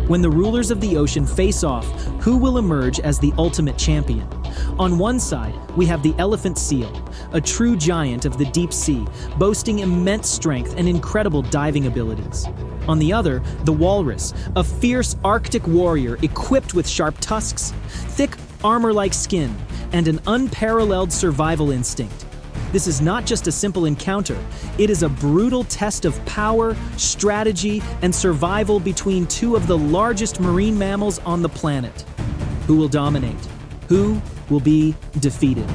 When the rulers of the ocean face off, who will emerge as the ultimate champion? On one side, we have the elephant seal, a true giant of the deep sea, boasting immense strength and incredible diving abilities. On the other, the walrus, a fierce Arctic warrior equipped with sharp tusks, thick armor-like skin, and an unparalleled survival instinct. This is not just a simple encounter, it is a brutal test of power, strategy, and survival between two of the largest marine mammals on the planet. Who will dominate? Who will be defeated?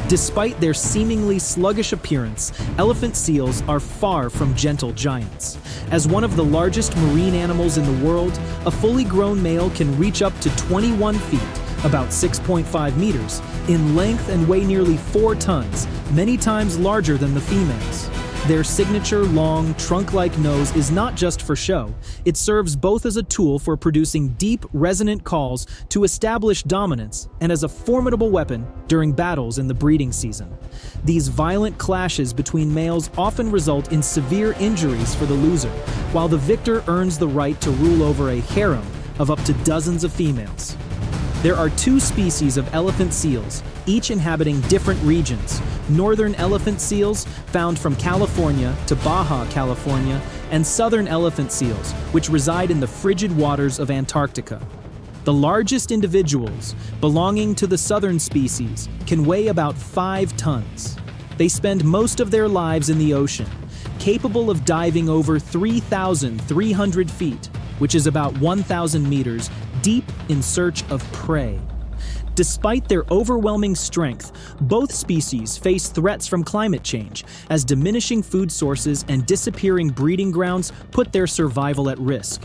Despite their seemingly sluggish appearance, elephant seals are far from gentle giants. As one of the largest marine animals in the world, a fully grown male can reach up to 21 feet, about 6.5 meters, in length and weigh nearly 4 tons, many times larger than the females. Their signature long, trunk-like nose is not just for show. It serves both as a tool for producing deep, resonant calls to establish dominance and as a formidable weapon during battles in the breeding season. These violent clashes between males often result in severe injuries for the loser, while the victor earns the right to rule over a harem of up to dozens of females. There are 2 species of elephant seals, each inhabiting different regions. Northern elephant seals, found from California to Baja California, and southern elephant seals, which reside in the frigid waters of Antarctica. The largest individuals, belonging to the southern species, can weigh about 5 tons. They spend most of their lives in the ocean, capable of diving over 3,300 feet, which is about 1,000 meters, deep in search of prey. Despite their overwhelming strength, both species face threats from climate change, as diminishing food sources and disappearing breeding grounds put their survival at risk.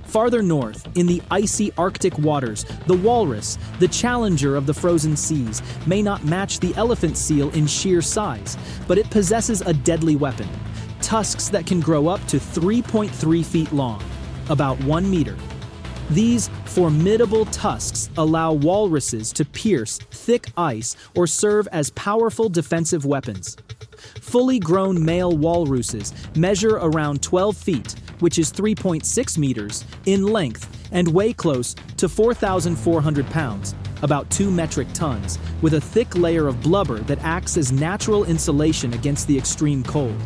Farther north, in the icy Arctic waters, the walrus, the challenger of the frozen seas, may not match the elephant seal in sheer size, but it possesses a deadly weapon: tusks that can grow up to 3.3 feet long, about 1 meter. These formidable tusks allow walruses to pierce thick ice or serve as powerful defensive weapons. Fully grown male walruses measure around 12 feet, which is 3.6 meters, in length and weigh close to 4,400 pounds, about 2 metric tons, with a thick layer of blubber that acts as natural insulation against the extreme cold.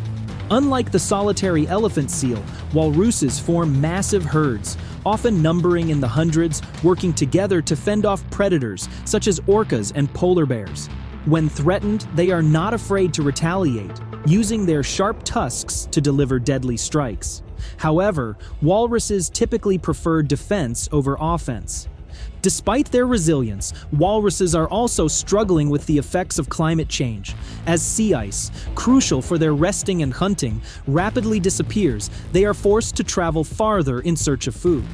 Unlike the solitary elephant seal, walruses form massive herds, often numbering in the hundreds, working together to fend off predators such as orcas and polar bears. When threatened, they are not afraid to retaliate, using their sharp tusks to deliver deadly strikes. However, walruses typically prefer defense over offense. Despite their resilience, walruses are also struggling with the effects of climate change. As sea ice, crucial for their resting and hunting, rapidly disappears, they are forced to travel farther in search of food.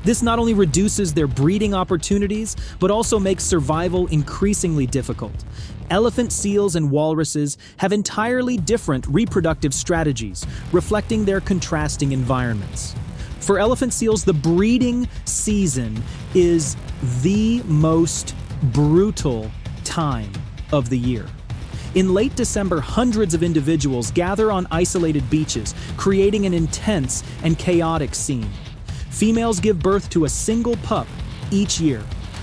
This not only reduces their breeding opportunities, but also makes survival increasingly difficult. Elephant seals and walruses have entirely different reproductive strategies, reflecting their contrasting environments. For elephant seals, the breeding season is the most brutal time of the year. In late December, hundreds of individuals gather on isolated beaches, creating an intense and chaotic scene. Females give birth to a single pup each year,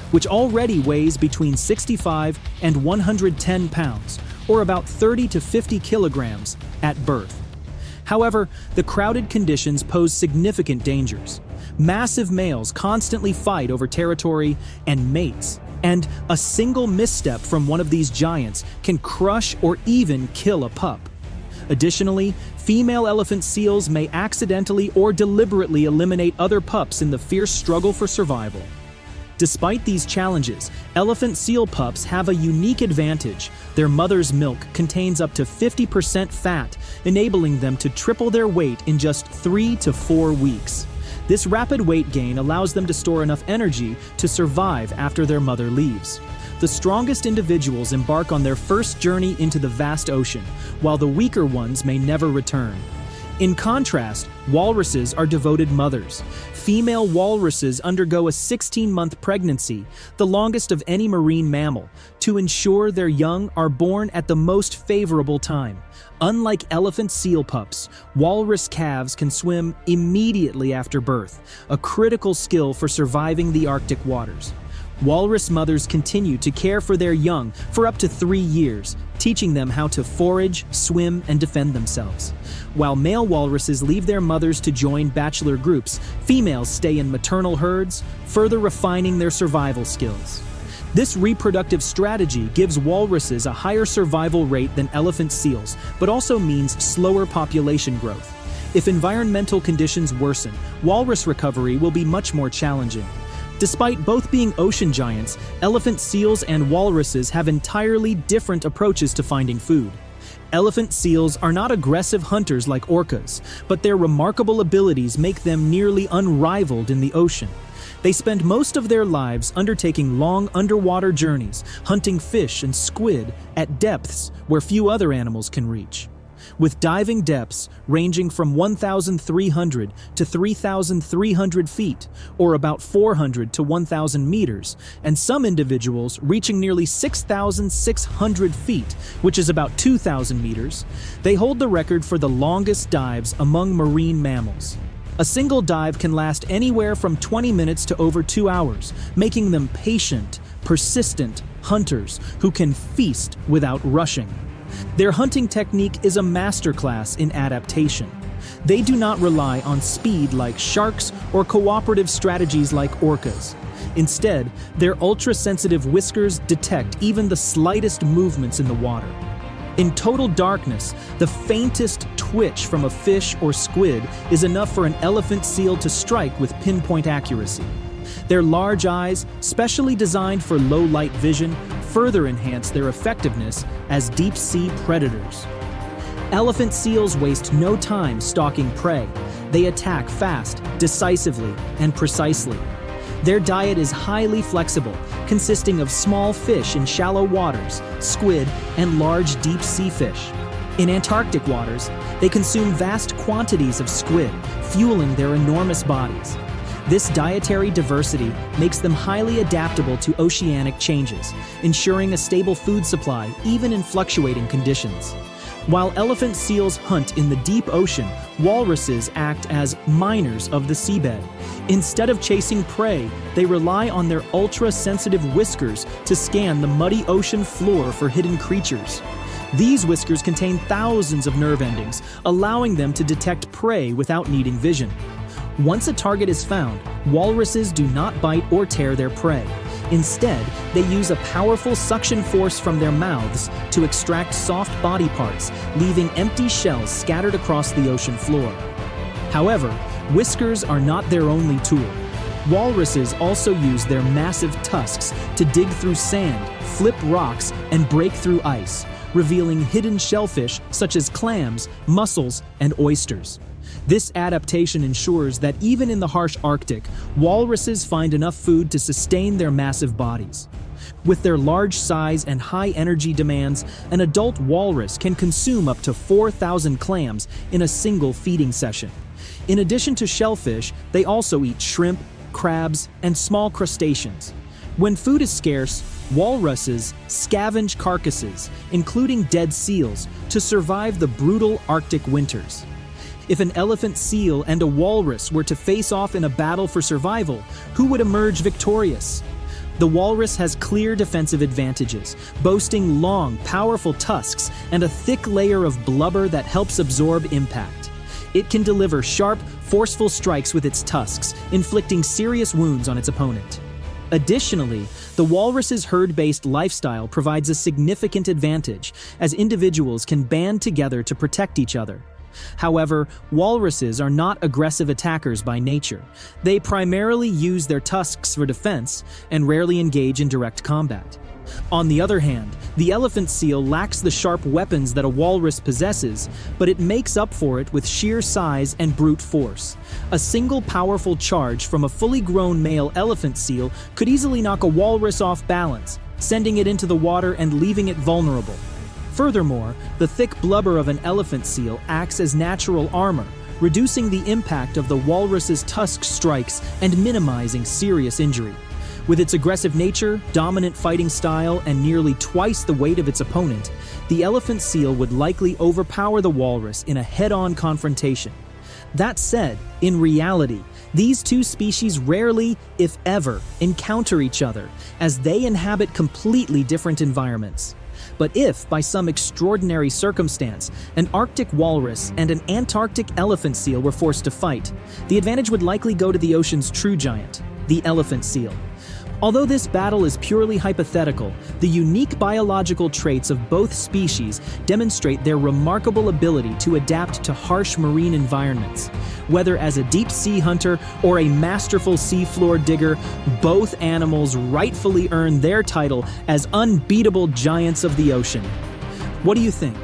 which already weighs between 65 and 110 pounds, or about 30 to 50 kilograms at birth. However, the crowded conditions pose significant dangers. Massive males constantly fight over territory and mates, and a single misstep from one of these giants can crush or even kill a pup. Additionally, female elephant seals may accidentally or deliberately eliminate other pups in the fierce struggle for survival. Despite these challenges, elephant seal pups have a unique advantage. Their mother's milk contains up to 50% fat, enabling them to triple their weight in just 3 to 4 weeks. This rapid weight gain allows them to store enough energy to survive after their mother leaves. The strongest individuals embark on their first journey into the vast ocean, while the weaker ones may never return. In contrast, walruses are devoted mothers. Female walruses undergo a 16-month pregnancy, the longest of any marine mammal, to ensure their young are born at the most favorable time. Unlike elephant seal pups, walrus calves can swim immediately after birth, a critical skill for surviving the Arctic waters. Walrus mothers continue to care for their young for up to 3 years, teaching them how to forage, swim, and defend themselves. While male walruses leave their mothers to join bachelor groups, females stay in maternal herds, further refining their survival skills. This reproductive strategy gives walruses a higher survival rate than elephant seals, but also means slower population growth. If environmental conditions worsen, walrus recovery will be much more challenging. Despite both being ocean giants, elephant seals and walruses have entirely different approaches to finding food. Elephant seals are not aggressive hunters like orcas, but their remarkable abilities make them nearly unrivaled in the ocean. They spend most of their lives undertaking long underwater journeys, hunting fish and squid at depths where few other animals can reach. With diving depths ranging from 1,300 to 3,300 feet, or about 400 to 1,000 meters, and some individuals reaching nearly 6,600 feet, which is about 2,000 meters, they hold the record for the longest dives among marine mammals. A single dive can last anywhere from 20 minutes to over 2 hours, making them patient, persistent hunters who can feast without rushing. Their hunting technique is a masterclass in adaptation. They do not rely on speed like sharks or cooperative strategies like orcas. Instead, their ultra-sensitive whiskers detect even the slightest movements in the water. In total darkness, the faintest twitch from a fish or squid is enough for an elephant seal to strike with pinpoint accuracy. Their large eyes, specially designed for low-light vision, further enhance their effectiveness as deep-sea predators. Elephant seals waste no time stalking prey. They attack fast, decisively, and precisely. Their diet is highly flexible, consisting of small fish in shallow waters, squid, and large deep-sea fish. In Antarctic waters, they consume vast quantities of squid, fueling their enormous bodies. This dietary diversity makes them highly adaptable to oceanic changes, ensuring a stable food supply even in fluctuating conditions. While elephant seals hunt in the deep ocean, walruses act as miners of the seabed. Instead of chasing prey, they rely on their ultra-sensitive whiskers to scan the muddy ocean floor for hidden creatures. These whiskers contain thousands of nerve endings, allowing them to detect prey without needing vision. Once a target is found, walruses do not bite or tear their prey. Instead, they use a powerful suction force from their mouths to extract soft body parts, leaving empty shells scattered across the ocean floor. However, whiskers are not their only tool. Walruses also use their massive tusks to dig through sand, flip rocks, and break through ice, revealing hidden shellfish such as clams, mussels, and oysters. This adaptation ensures that even in the harsh Arctic, walruses find enough food to sustain their massive bodies. With their large size and high energy demands, an adult walrus can consume up to 4,000 clams in a single feeding session. In addition to shellfish, they also eat shrimp, crabs, and small crustaceans. When food is scarce, walruses scavenge carcasses, including dead seals, to survive the brutal Arctic winters. If an elephant seal and a walrus were to face off in a battle for survival, who would emerge victorious? The walrus has clear defensive advantages, boasting long, powerful tusks and a thick layer of blubber that helps absorb impact. It can deliver sharp, forceful strikes with its tusks, inflicting serious wounds on its opponent. Additionally, the walrus's herd-based lifestyle provides a significant advantage, as individuals can band together to protect each other. However, walruses are not aggressive attackers by nature. They primarily use their tusks for defense and rarely engage in direct combat. On the other hand, the elephant seal lacks the sharp weapons that a walrus possesses, but it makes up for it with sheer size and brute force. A single powerful charge from a fully grown male elephant seal could easily knock a walrus off balance, sending it into the water and leaving it vulnerable. Furthermore, the thick blubber of an elephant seal acts as natural armor, reducing the impact of the walrus's tusk strikes and minimizing serious injury. With its aggressive nature, dominant fighting style, and nearly twice the weight of its opponent, the elephant seal would likely overpower the walrus in a head-on confrontation. That said, in reality, these two species rarely, if ever, encounter each other, as they inhabit completely different environments. But if, by some extraordinary circumstance, an Arctic walrus and an Antarctic elephant seal were forced to fight, the advantage would likely go to the ocean's true giant, the elephant seal. Although this battle is purely hypothetical, the unique biological traits of both species demonstrate their remarkable ability to adapt to harsh marine environments. Whether as a deep-sea hunter or a masterful seafloor digger, both animals rightfully earn their title as unbeatable giants of the ocean. What do you think?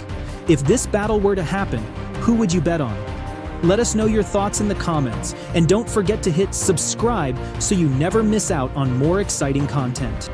If this battle were to happen, who would you bet on? Let us know your thoughts in the comments, and don't forget to hit subscribe so you never miss out on more exciting content.